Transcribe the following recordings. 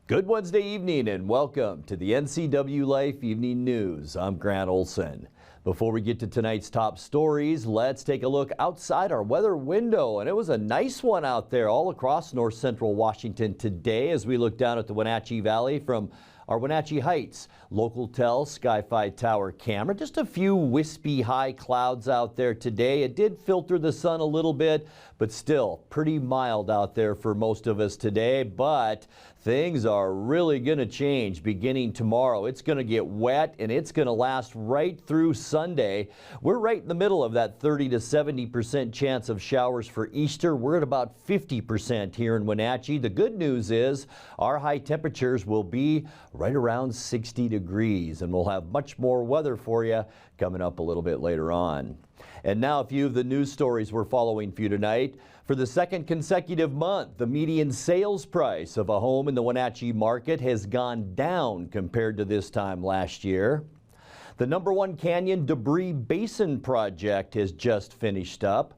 Good Wednesday evening and welcome to the NCWLIFE Evening News. I'm Grant Olson. Before we get to tonight's top stories, let's take a look outside our weather window. And it was a nice one out there all across north central Washington today as we look down at the Wenatchee Valley from our Wenatchee Heights Local Tel Sky-Fi Tower camera. Just a few wispy high clouds out there today. It did filter the sun a little bit, but still pretty mild out there for most of us today. But things are really going to change beginning tomorrow. It's going to get wet and it's going to last right through Sunday. We're right in the middle of that 30 to 70% chance of showers for Easter. We're at about 50% here in Wenatchee. The good news is our high temperatures will be right around 60 degrees, and we'll have much more weather for you coming up a little bit later on. And now a few of the news stories we're following for you tonight. For the second consecutive month, the median sales price of a home in the Wenatchee market has gone down compared to this time last year. The #1 Canyon Debris Basin project has just finished up.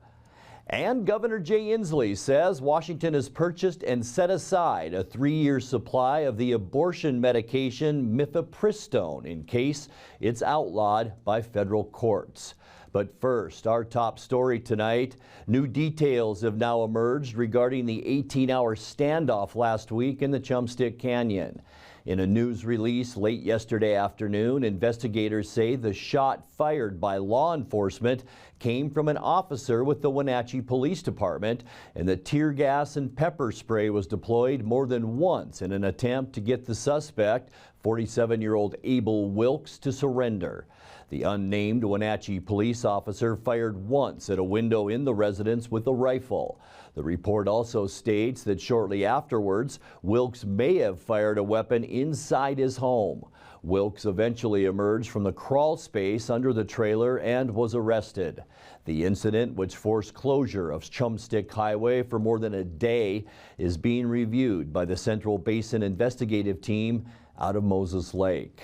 And Governor Jay Inslee says Washington has purchased and set aside a 3-year supply of the abortion medication mifepristone in case it's outlawed by federal courts. But first, our top story tonight. New details have now emerged regarding the 18-hour standoff last week in the Chumstick Canyon. In a news release late yesterday afternoon, investigators say the shot fired by law enforcement came from an officer with the Wenatchee Police Department, and the tear gas and pepper spray was deployed more than once in an attempt to get the suspect, 47-year-old Abel Wilkes, to surrender. The unnamed Wenatchee police officer fired once at a window in the residence with a rifle. The report also states that shortly afterwards, Wilkes may have fired a weapon inside his home. Wilkes eventually emerged from the crawl space under the trailer and was arrested. The incident, which forced closure of Chumstick Highway for more than a day, is being reviewed by the Central Basin Investigative Team out of Moses Lake.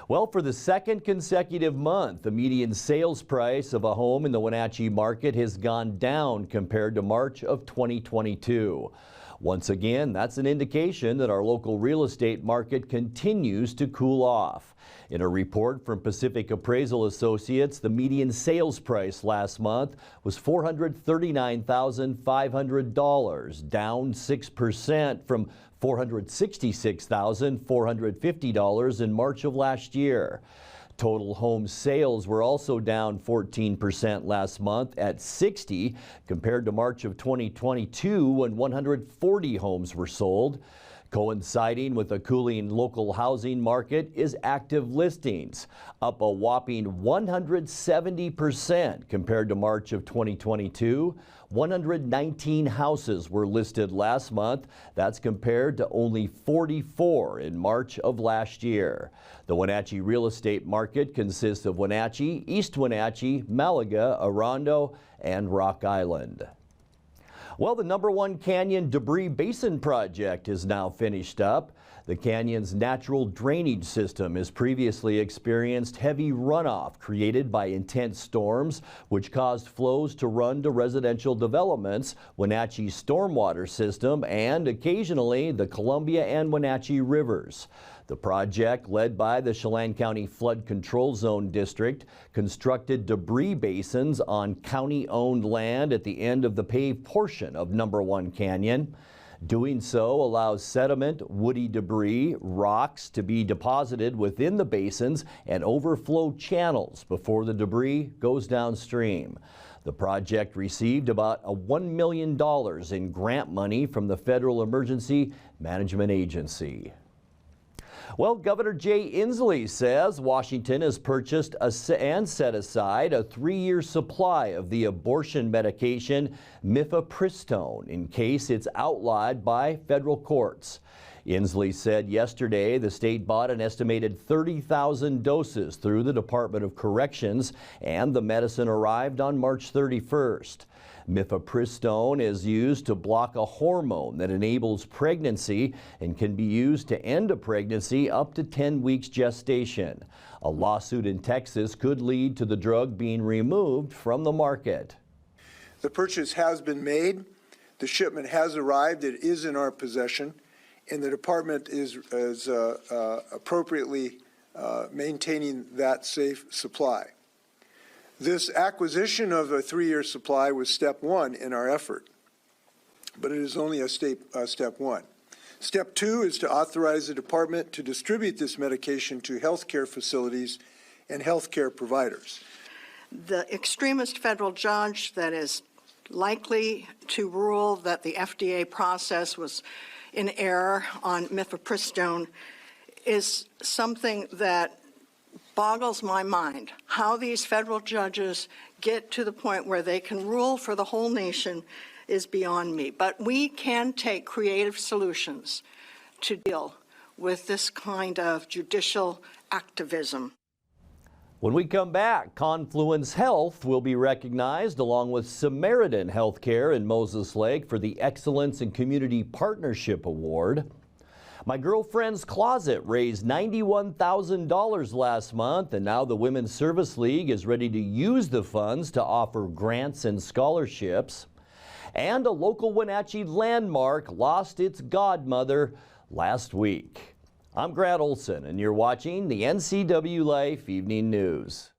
Well, for the second consecutive month, the median sales price of a home in the Wenatchee market has gone down compared to March of 2022. Once again, that's an indication that our local real estate market continues to cool off. In a report from Pacific Appraisal Associates, the median sales price last month was $439,500, down 6% from $466,450 in March of last year. Total home sales were also down 14% last month at 60 compared to March of 2022 when 140 homes were sold. Coinciding with a cooling local housing market is active listings, up a whopping 170% compared to March of 2022. 119 houses were listed last month. That's compared to only 44 in March of last year. The Wenatchee real estate market consists of Wenatchee, East Wenatchee, Malaga, Arrondo, and Rock Island. Well, the #1 Canyon Debris Basin project is now finished up. The canyon's natural drainage system has previously experienced heavy runoff created by intense storms, which caused flows to run to residential developments, Wenatchee's stormwater system, and occasionally the Columbia and Wenatchee rivers. The project, led by the Chelan County Flood Control Zone District, constructed debris basins on county-owned land at the end of the paved portion of #1 Canyon. Doing so allows sediment, woody debris, rocks to be deposited within the basins and overflow channels before the debris goes downstream. The project received about $1 million in grant money from the Federal Emergency Management Agency. Well, Governor Jay Inslee says Washington has purchased and set aside a 3-year supply of the abortion medication mifepristone in case it's outlawed by federal courts. Inslee said yesterday the state bought an estimated 30,000 doses through the Department of Corrections, and the medicine arrived on March 31st. Mifepristone is used to block a hormone that enables pregnancy and can be used to end a pregnancy up to 10 weeks gestation. A lawsuit in Texas could lead to the drug being removed from the market. The purchase has been made. The shipment has arrived. It is in our possession. and the department is appropriately maintaining that safe supply. This acquisition of a 3-year supply was step one in our effort, but it is only a step one. Step two is to authorize the department to distribute this medication to healthcare facilities and healthcare providers. The extremist federal judge that is likely to rule that the FDA process was in error on mifepristone is something that boggles my mind. How these federal judges get to the point where they can rule for the whole nation is beyond me. But we can take creative solutions to deal with this kind of judicial activism. When we come back, Confluence Health will be recognized along with Samaritan Healthcare in Moses Lake for the Excellence in Community Partnership Award. My girlfriend's closet raised $91,000 last month, and now the Women's Service League is ready to use the funds to offer grants and scholarships. And a local Wenatchee landmark lost its godmother last week. I'm Grant Olson, and you're watching the NCWLIFE Evening News.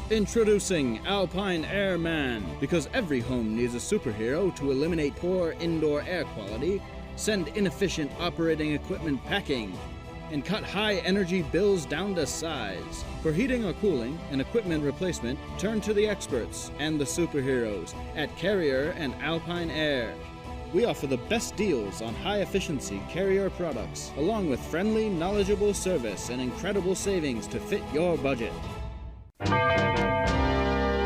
Introducing Alpine Airman. Because every home needs a superhero to eliminate poor indoor air quality, send inefficient operating equipment packing, and cut high energy bills down to size. For heating or cooling and equipment replacement, turn to the experts and the superheroes at Carrier and Alpine Air. We offer the best deals on high-efficiency Carrier products, along with friendly, knowledgeable service and incredible savings to fit your budget.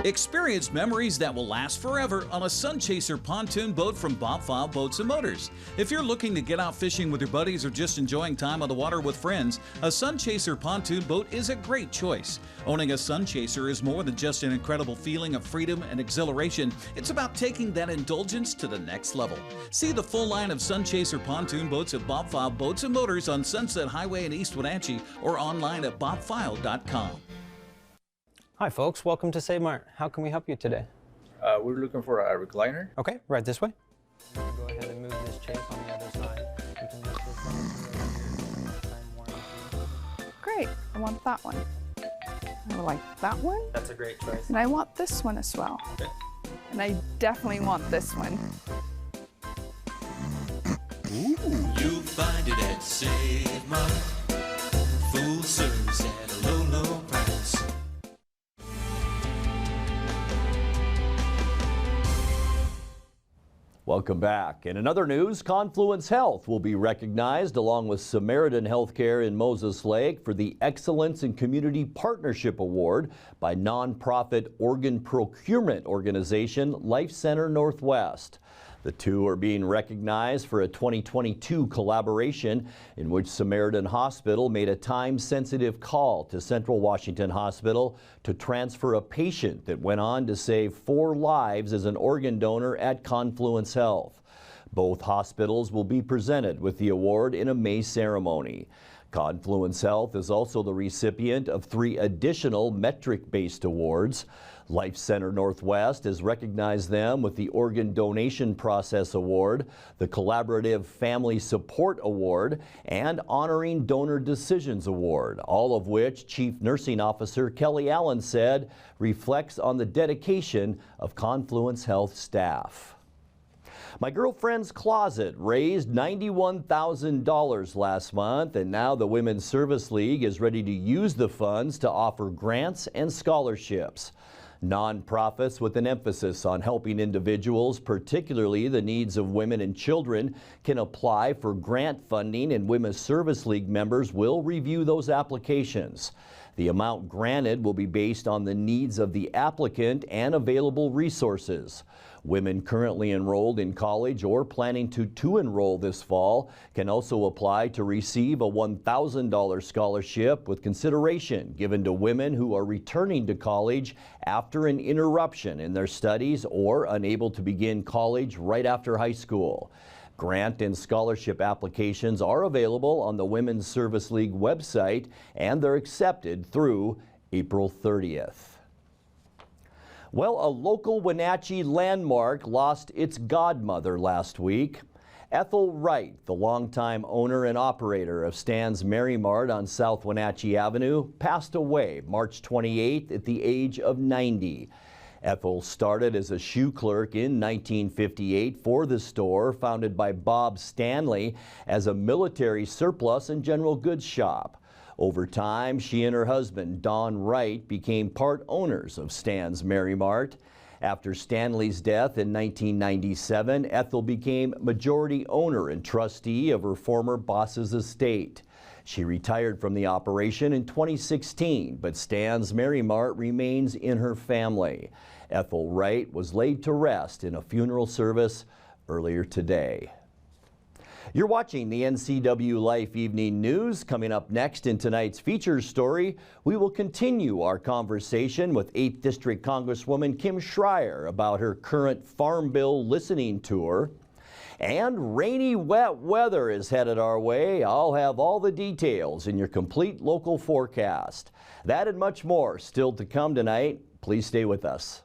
Experience memories that will last forever on a Sunchaser pontoon boat from Bob File Boats and Motors. If you're looking to get out fishing with your buddies or just enjoying time on the water with friends, a Sunchaser pontoon boat is a great choice. Owning a Sunchaser is more than just an incredible feeling of freedom and exhilaration. It's about taking that indulgence to the next level. See the full line of Sunchaser pontoon boats at Bob File Boats and Motors on Sunset Highway in East Wenatchee or online at bobfile.com. Hi folks, welcome to Save Mart. How can we help you today? We're looking for a recliner. Okay, right this way. Go ahead and move this chase on the other side. You can lift this up. Great, I want that one. I like that one. That's a great choice. And I want this one as well. Okay. And I definitely want this one. Ooh. You'll find it at Save Mart. Full service at a low, low price. Welcome back. In another news, Confluence Health will be recognized along with Samaritan Healthcare in Moses Lake for the Excellence in Community Partnership Award by nonprofit organ procurement organization Life Center Northwest. The two are being recognized for a 2022 collaboration in which Samaritan Hospital made a time-sensitive call to Central Washington Hospital to transfer a patient that went on to save 4 lives as an organ donor at Confluence Health. Both hospitals will be presented with the award in a May ceremony. Confluence Health is also the recipient of 3 additional metric-based awards. Life Center Northwest has recognized them with the Organ Donation Process Award, the Collaborative Family Support Award, and Honoring Donor Decisions Award, all of which Chief Nursing Officer Kelly Allen said reflects on the dedication of Confluence Health staff. My girlfriend's closet raised $91,000 last month, and now the Women's Service League is ready to use the funds to offer grants and scholarships. Nonprofits with an emphasis on helping individuals, particularly the needs of women and children, can apply for grant funding, and Women's Service League members will review those applications. The amount granted will be based on the needs of the applicant and available resources. Women currently enrolled in college or planning to enroll this fall can also apply to receive a $1,000 scholarship with consideration given to women who are returning to college after an interruption in their studies or unable to begin college right after high school. Grant and scholarship applications are available on the Women's Service League website, and they're accepted through April 30th. Well, a local Wenatchee landmark lost its godmother last week. Ethel Wright, the longtime owner and operator of Stan's Mary Mart on South Wenatchee Avenue, passed away March 28th at the age of 90. Ethel started as a shoe clerk in 1958 for the store, founded by Bob Stanley as a military surplus and general goods shop. Over time, she and her husband, Don Wright, became part owners of Stan's Mary Mart. After Stanley's death in 1997, Ethel became majority owner and trustee of her former boss's estate. She retired from the operation in 2016, but Stan's Mary Mart remains in her family. Ethel Wright was laid to rest in a funeral service earlier today. You're watching the NCWLIFE Evening News. Coming up next in tonight's features story, we will continue our conversation with 8th District Congresswoman Kim Schreier about her current Farm Bill listening tour. And rainy, wet weather is headed our way. I'll have all the details in your complete local forecast. That and much more still to come tonight. Please stay with us.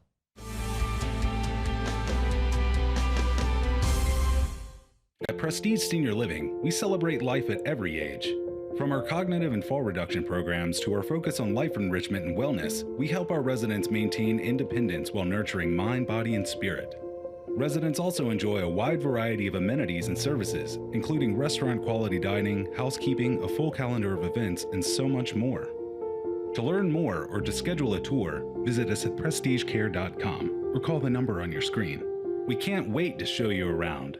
At Prestige Senior Living, we celebrate life at every age. From our cognitive and fall reduction programs to our focus on life enrichment and wellness, we help our residents maintain independence while nurturing mind, body, and spirit. Residents also enjoy a wide variety of amenities and services, including restaurant quality dining, housekeeping, a full calendar of events, and so much more. To learn more or to schedule a tour, visit us at prestigecare.com or call the number on your screen. We can't wait to show you around.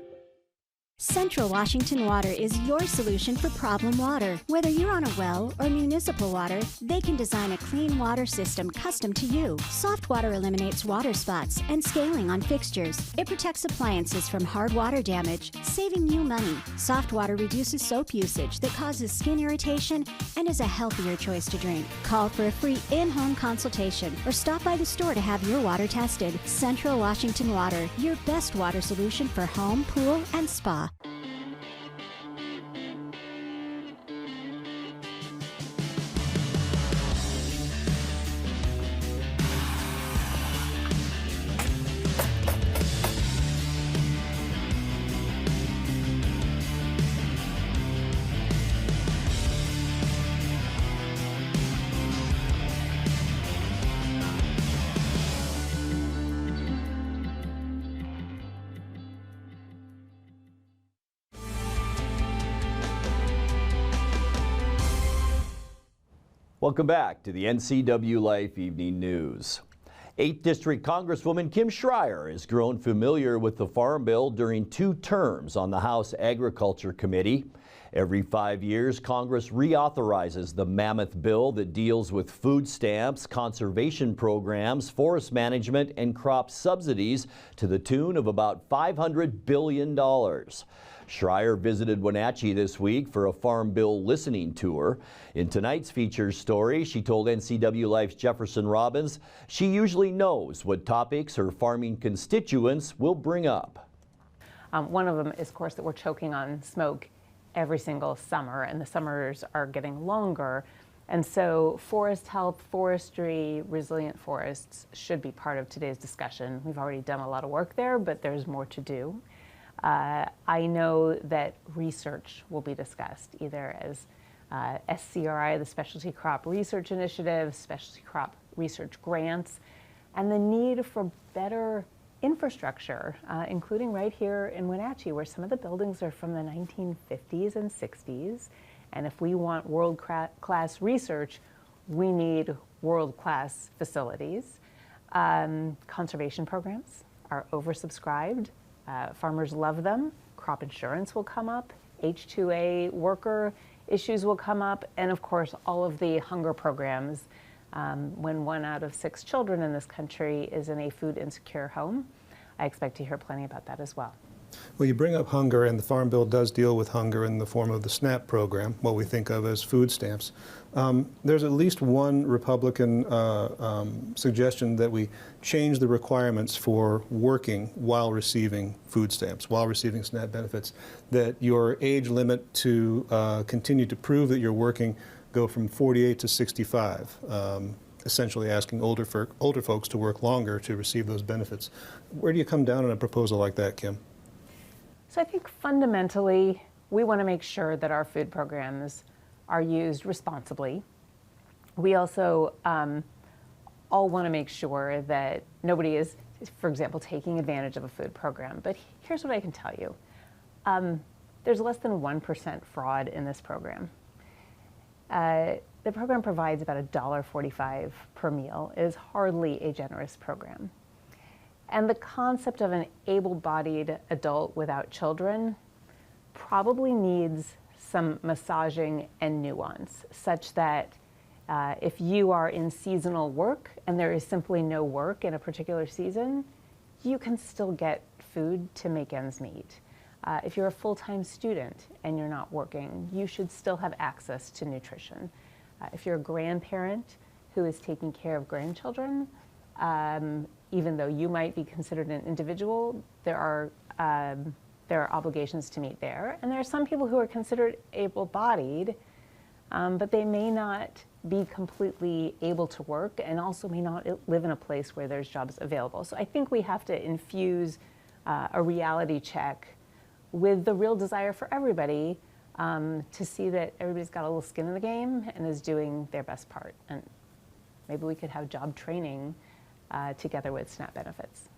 Central Washington Water is your solution for problem water. Whether you're on a well or municipal water, they can design a clean water system custom to you. Soft water eliminates water spots and scaling on fixtures. It protects appliances from hard water damage, saving you money. Soft water reduces soap usage that causes skin irritation and is a healthier choice to drink. Call for a free in-home consultation or stop by the store to have your water tested. Central Washington Water, your best water solution for home, pool, and spa. Welcome back to the NCWLIFE Evening News. 8th District Congresswoman Kim Schreier has grown familiar with the Farm Bill during 2 terms on the House Agriculture Committee. Every 5 years, Congress reauthorizes the mammoth bill that deals with food stamps, conservation programs, forest management, and crop subsidies to the tune of about $500 billion. Schreier visited Wenatchee this week for a Farm Bill listening tour. In tonight's features story, she told NCWLIFE's Jefferson Robbins she usually knows what topics her farming constituents will bring up. One of them is, of course, that we're choking on smoke every single summer, and the summers are getting longer. And so forest health, forestry, resilient forests should be part of today's discussion. We've already done a lot of work there, but there's more to do. I know that research will be discussed, either as SCRI, the Specialty Crop Research Initiative, specialty crop research grants, and the need for better infrastructure, including right here in Wenatchee, where some of the buildings are from the 1950s and 60s. And if we want world-class research, we need world-class facilities. Conservation programs are oversubscribed. Farmers love them. Crop insurance will come up. H-2A worker issues will come up. And of course, all of the hunger programs. When 1 out of 6 children in this country is in a food insecure home, I expect to hear plenty about that as well. Well, you bring up hunger, and the Farm Bill does deal with hunger in the form of the SNAP program, what we think of as food stamps. There's at least one Republican suggestion that we change the requirements for working while receiving food stamps, while receiving SNAP benefits, that your age limit to continue to prove that you're working go from 48 to 65. essentially asking older folks to work longer to receive those benefits. Where do you come down on a proposal like that, Kim? So I think fundamentally, we want to make sure that our food programs are used responsibly. We also all want to make sure that nobody is, for example, taking advantage of a food program. But here's what I can tell you. There's less than 1% fraud in this program. The program provides about $1.45 per meal. It is hardly a generous program. And the concept of an able-bodied adult without children probably needs some massaging and nuance, such that if you are in seasonal work and there is simply no work in a particular season, you can still get food to make ends meet. If you're a full-time student and you're not working, you should still have access to nutrition. If you're a grandparent who is taking care of grandchildren, even though you might be considered an individual, there are obligations to meet there. And there are some people who are considered able-bodied, but they may not be completely able to work and also may not live in a place where there's jobs available. So I think we have to infuse a reality check with the real desire for everybody to see that everybody's got a little skin in the game and is doing their best part. And maybe we could have job training together with SNAP benefits.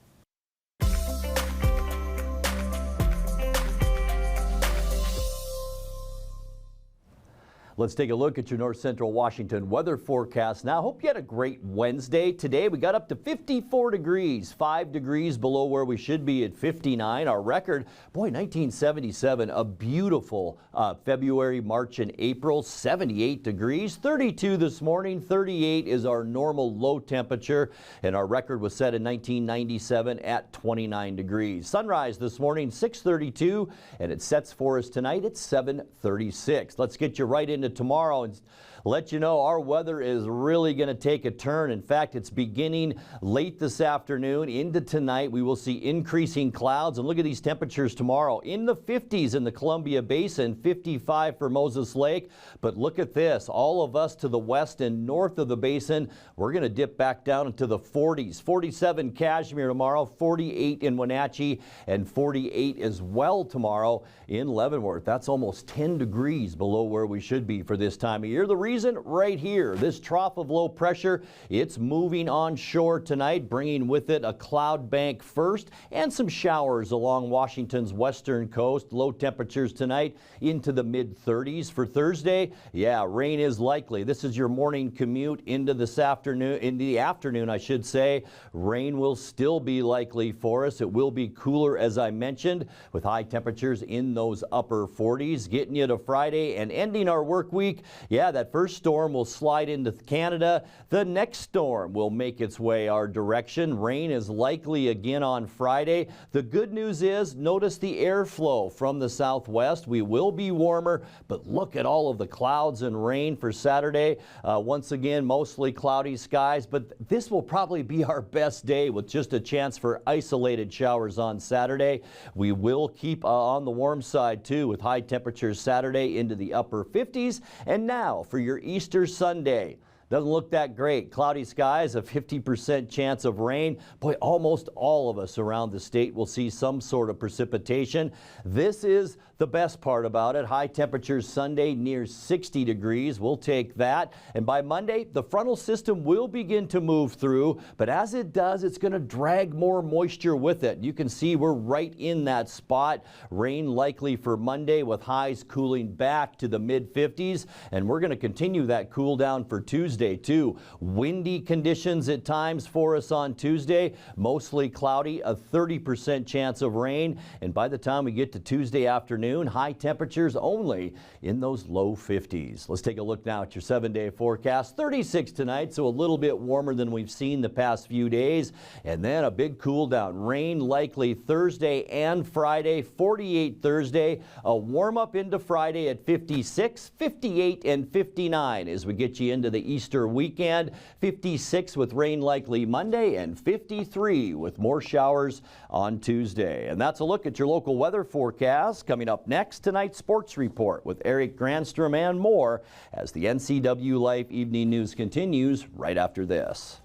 Let's take a look at your North Central Washington weather forecast now. Hope you had a great Wednesday. Today we got up to 54 degrees, 5 degrees below where we should be at 59. Our record, boy, 1977, a beautiful February, March, and April, 78 degrees. 32 this morning, 38 is our normal low temperature, and our record was set in 1997 at 29 degrees. Sunrise this morning, 6:32, and it sets for us tonight at 7:36. Let's get you right into tomorrow and let you know our weather is really going to take a turn. In fact, it's beginning late this afternoon into tonight. We will see increasing clouds, and look at these temperatures tomorrow in the 50s in the Columbia Basin, 55 for Moses Lake. But look at this, all of us to the west and north of the basin, we're going to dip back down into the 40s. 47 Kashmir tomorrow, 48 in Wenatchee, and 48 as well tomorrow in Leavenworth. That's almost 10 degrees below where we should be for this time of year. The reason right here, this trough of low pressure, it's moving onshore tonight, bringing with it a cloud bank first and some showers along Washington's western coast. Low temperatures tonight into the mid-30s. For Thursday, yeah, rain is likely. This is your morning commute into this afternoon, in the afternoon, I should say. Rain will still be likely for us. It will be cooler, as I mentioned, with high temperatures in those upper 40s. Getting you to Friday and ending our work week. Yeah, that first storm will slide into Canada. The next storm will make its way our direction. Rain is likely again on Friday. The good news is, notice the airflow from the southwest. We will be warmer, but look at all of the clouds and rain for Saturday. Once again, mostly cloudy skies, but this will probably be our best day with just a chance for isolated showers on Saturday. We will keep on the warm side too, with high temperatures Saturday into the upper 50s. And now for your Easter Sunday. Doesn't look that great. Cloudy skies, a 50% chance of rain. Boy, almost all of us around the state will see some sort of precipitation. This is the best part about it. High temperatures Sunday near 60 degrees. We'll take that. And by Monday, the frontal system will begin to move through, but as it does, it's going to drag more moisture with it. You can see we're right in that spot. Rain likely for Monday with highs cooling back to the mid-50s, and we're going to continue that cool down for Tuesday too. Windy conditions at times for us on Tuesday, mostly cloudy, a 30% chance of rain, and by the time we get to Tuesday afternoon, high temperatures only in those low 50s. Let's take a look now at your 7-day forecast. 36 tonight, so a little bit warmer than we've seen the past few days, and then a big cool down. Rain likely Thursday and Friday, 48 Thursday, a warm up into Friday at 56, 58 and 59 as we get you into the Easter Easter weekend. 56 with rain likely Monday and 53 with more showers on Tuesday. And that's a look at your local weather forecast. Coming up next, tonight's sports report with Eric Granstrom and more as the NCWLIFE Evening News continues right after this.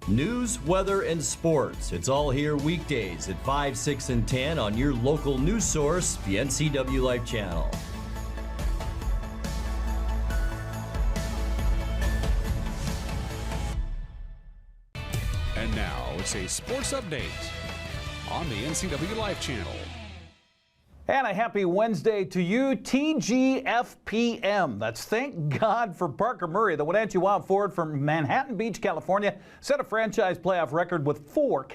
News, weather, and sports. It's all here weekdays at 5, 6, and 10 on your local news source, the NCWLIFE channel. And now it's a sports update on the NCWLIFE channel. And a happy Wednesday to you, TGFPM. That's thank God for Parker Murray. The Wenatchee Wild forward from Manhattan Beach, California, set a franchise playoff record with four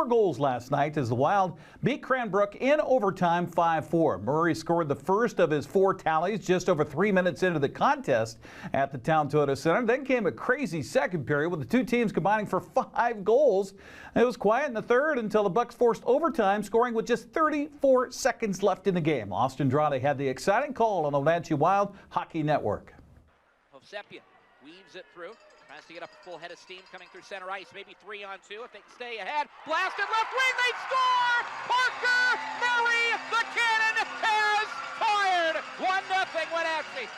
goals last night as the Wild beat Cranbrook in overtime 5-4. Murray scored the first of his 4 tallies just over 3 minutes into the contest at the Town Toyota Center. Then came a crazy second period with the two teams combining for 5 goals. It was quiet in the third until the Bucks forced overtime, scoring with just 34 seconds left in the game. Austin Drade had the exciting call on the Wenatchee Wild Hockey Network. Hovsepian weaves it through, tries to get up a full head of steam coming through center ice, maybe 3-on-2 if they can stay ahead. Blasted left wing, they score! Parker Murray, the cannon has fired! 1-0 Wenatchee.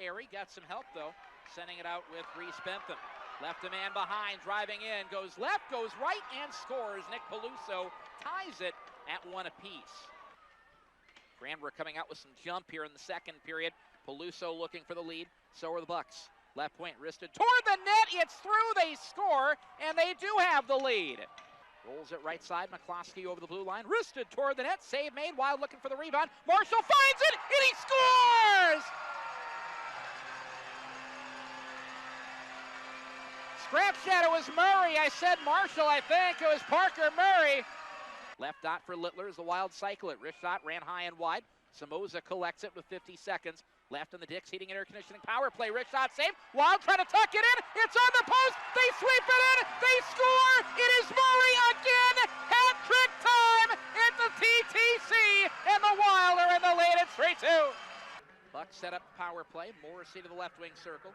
Airy got some help though, sending it out with Reese Bentham. Left a man behind, driving in, goes left, goes right, and scores. Nick Peluso ties it at 1 apiece. Cranbrook coming out with some jump here in the second period. Peluso looking for the lead, so are the Bucks. Left point wristed toward the net, it's through, they score, and they do have the lead. Rolls it right side, McCloskey over the blue line, wristed toward the net, save made, Wild looking for the rebound. Marshall finds it, and he scores! Scrap shot, it was Murray. I said Marshall, I think. It was Parker Murray. Left dot for Littler as the Wild cycle it. Wrist shot ran high and wide. Samoza collects it with 50 seconds. Left on the Dix heating and air conditioning power play. Wrist shot save. Wild trying to tuck it in. It's on the post. They sweep it in. They score. It is Murray again. Hat trick time at the TTC. And the Wild are in the lead. It's 3-2. Bucks set up power play. Morrissey to the left wing circle.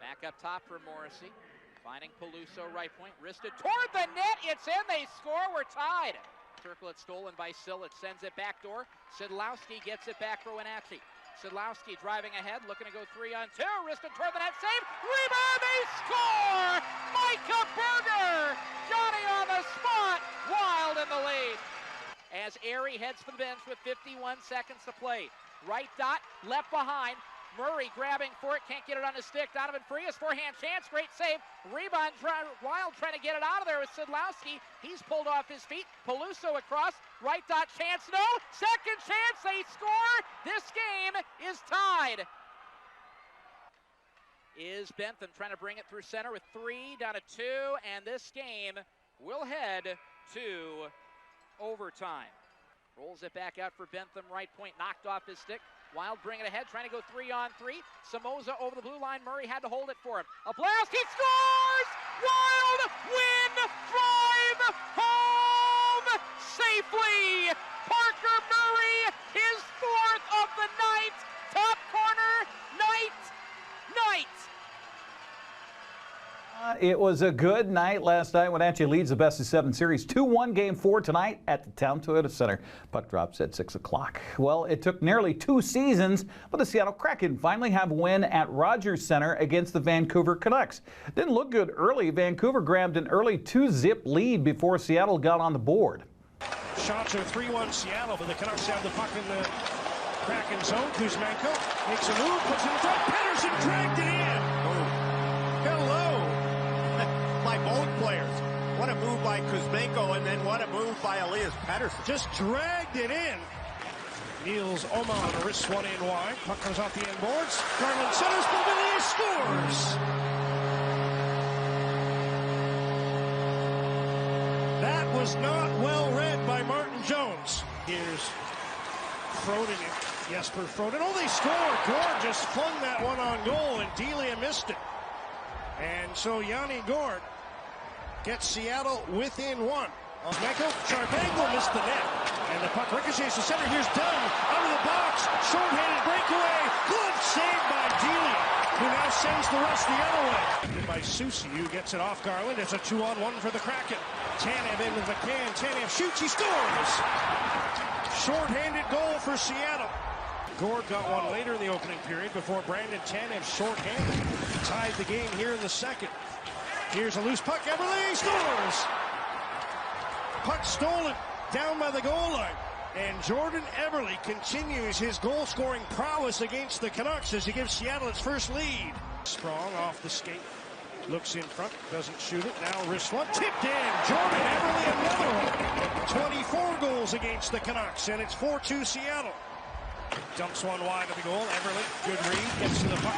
Back up top for Morrissey. Finding Peluso right point. Wristed toward the net. It's in. They score. We're tied. Circle it stolen by Sill. It sends it backdoor. Sidlowski gets it back for Wenatchee. Sidlowski driving ahead. Looking to go 3-on-2. Wristed toward the net. Save. Rebound. They score. Micah Berger. Johnny on the spot. Wild in the lead. As Airy heads for the bench with 51 seconds to play. Right dot. Left behind. Murray grabbing for it, can't get it on his stick. Donovan Frias, forehand chance, great save. Rebound, Wild trying to get it out of there with Sidlowski. He's pulled off his feet. Peluso across, right dot chance, no. Second chance, they score. This game is tied. Is Bentham trying to bring it through center with 3 down to 2, and this game will head to overtime. Rolls it back out for Bentham, right point, knocked off his stick. Wild bring it ahead, trying to go 3-on-3. Samoza over the blue line. Murray had to hold it for him. A blast, he scores! Wild win, drive home safely. Parker Murray, his 4th of the night. Top corner, night. It was a good night last night. Wenatchee leads the best of 7 series. 2-1 game 4 tonight at the Town Toyota Center. Puck drops at 6 o'clock. Well, it took nearly 2 seasons, but the Seattle Kraken finally have a win at Rogers Center against the Vancouver Canucks. Didn't look good early. Vancouver grabbed an early 2-zip lead before Seattle got on the board. Shots are 3-1 Seattle, but the Canucks have the puck in the Kraken zone. Kuzmenko makes a move, puts it in front. Pettersson dragged it in. Hello. By both players. What a move by Kuzmenko, and then what a move by Elias Pettersson. Just dragged it in. Niels Oman wrists one in wide. Puck comes off the end boards. Garland centers, Mobility scores. That was not well read by Martin Jones. Here's Froden and Jesper Froden. Oh, they scored. Gord just flung that one on goal, and Delia missed it. And so Yanni Gord gets Seattle within 1. Kuzmenko, Charbangle missed the net. And the puck ricochets to center. Here's Dunn out of the box. Short-handed breakaway. Good save by Delia, who now sends the rest the other way. By Susi, who gets it off Garland. It's a 2-on-1 for the Kraken. Tanev in with McCann. Tanev shoots. He scores. Short-handed goal for Seattle. Gord got one later in the opening period before Brandon Tanev short-handed tied the game here in the second. Here's a loose puck. Everly scores. Puck stolen down by the goal line. And Jordan Everly continues his goal-scoring prowess against the Canucks as he gives Seattle its first lead. Sprong off the skate. Looks in front, doesn't shoot it. Now wrist one, tipped in. Jordan Everly, another one. 24 goals against the Canucks, and it's 4-2 Seattle. Dumps one wide of the goal. Everly, good read, gets to the puck.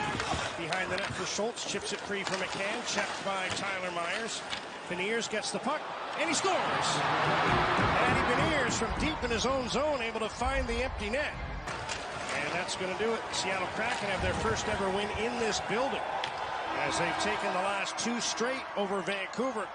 Behind the net for Schultz, chips it free for McCann. Checked by Tyler Myers. Beniers gets the puck, and he scores. Matty Beniers from deep in his own zone, able to find the empty net. And that's going to do it. Seattle Kraken have their first ever win in this building, as they've taken the last 2 straight over Vancouver.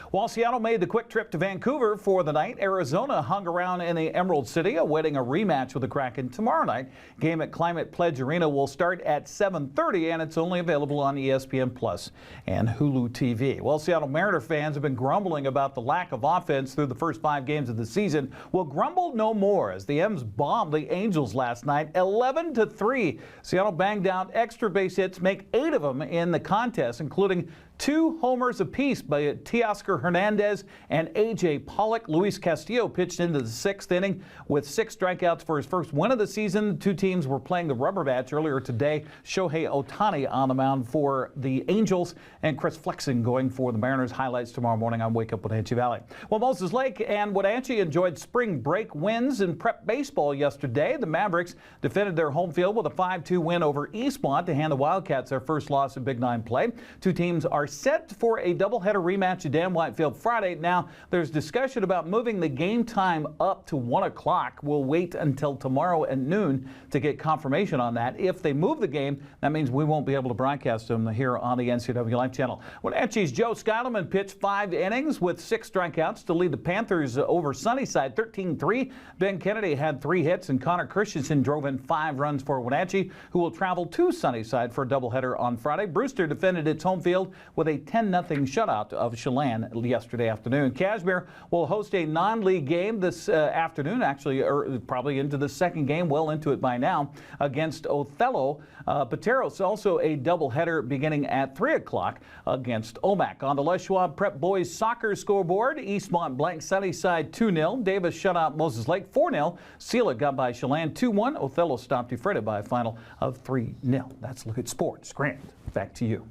While Seattle made the quick trip to Vancouver for the night, Arizona hung around in the Emerald City, awaiting a rematch with the Kraken tomorrow night. Game at Climate Pledge Arena will start at 7:30, and it's only available on ESPN Plus and Hulu TV. Well, Seattle Mariner fans have been grumbling about the lack of offense through the first 5 games of the season. Well, grumble no more, as the M's bombed the Angels last night 11-3. Seattle banged out extra base hits, make 8 of them in the contest, including 2 homers apiece by Teoscar Hernandez and A.J. Pollock. Luis Castillo pitched into the 6th inning with 6 strikeouts for his first win of the season. The 2 teams were playing the rubber match earlier today. Shohei Ohtani on the mound for the Angels and Chris Flexen going for the Mariners. Highlights tomorrow morning on Wake Up Wenatchee Valley. Well, Moses Lake and Wenatchee enjoyed spring break wins in prep baseball yesterday. The Mavericks defended their home field with a 5-2 win over Eastmont to hand the Wildcats their first loss in Big 9 play. 2 teams are set for a doubleheader rematch at Dan White Field Friday. Now, there's discussion about moving the game time up to 1 o'clock. We'll wait until tomorrow at noon to get confirmation on that. If they move the game, that means we won't be able to broadcast them here on the NCWLIFE channel. Wenatchee's Joe Skyleman pitched 5 innings with 6 strikeouts to lead the Panthers over Sunnyside 13-3. Ben Kennedy had 3 hits, and Connor Christensen drove in 5 runs for Wenatchee, who will travel to Sunnyside for a doubleheader on Friday. Brewster defended its home field with a 10-0 shutout of Chelan yesterday afternoon. Cashmere will host a non-league game this afternoon, actually probably into the 2nd game, well into it by now, against Othello. Pateros also a doubleheader beginning at 3 o'clock against Omak. On the Les Schwab Prep Boys soccer scoreboard, Eastmont blanked Sunnyside 2-0. Davis shut out Moses Lake 4-0. Sela got by Chelan 2-1. Othello stopped Ephrata by a final of 3-0. That's a look at sports. Grant, back to you.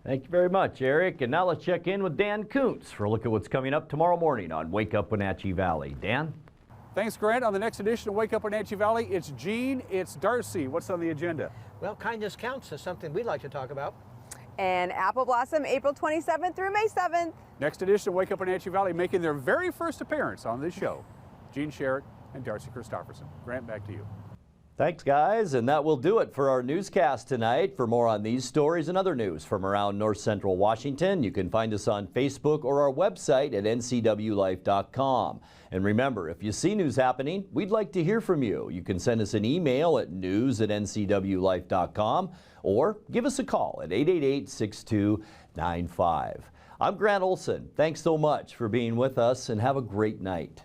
Thank you very much, Eric. And now let's check in with Dan Kuntz for a look at what's coming up tomorrow morning on Wake Up Wenatchee Valley. Dan? Thanks, Grant. On the next edition of Wake Up Wenatchee Valley, it's Gene, it's Darcy. What's on the agenda? Well, kindness counts is something we'd like to talk about. And Apple Blossom, April 27th through May 7th. Next edition of Wake Up Wenatchee Valley making their very first appearance on this show, Gene Sherritt and Darcy Christopherson. Grant, back to you. Thanks, guys, and that will do it for our newscast tonight. For more on these stories and other news from around North Central Washington, you can find us on Facebook or our website at ncwlife.com. And remember, if you see news happening, we'd like to hear from you. You can send us an email at news@ncwlife.com or give us a call at 888-6295. I'm Grant Olson. Thanks so much for being with us, and have a great night.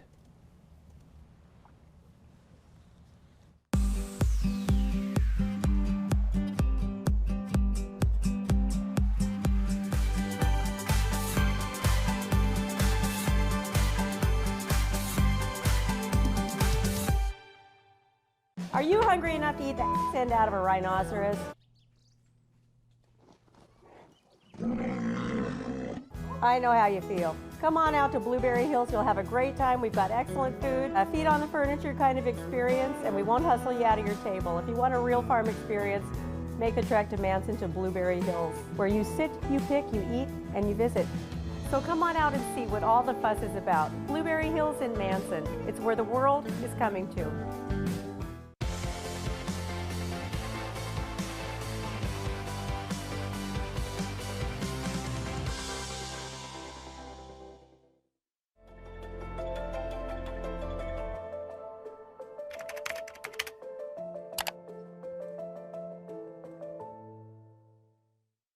Are you hungry enough to eat the end out of a rhinoceros? I know how you feel. Come on out to Blueberry Hills. You'll have a great time. We've got excellent food, a feet on the furniture kind of experience, and we won't hustle you out of your table. If you want a real farm experience, make the trek to Manson to Blueberry Hills, where you sit, you pick, you eat, and you visit. So come on out and see what all the fuss is about. Blueberry Hills in Manson. It's where the world is coming to.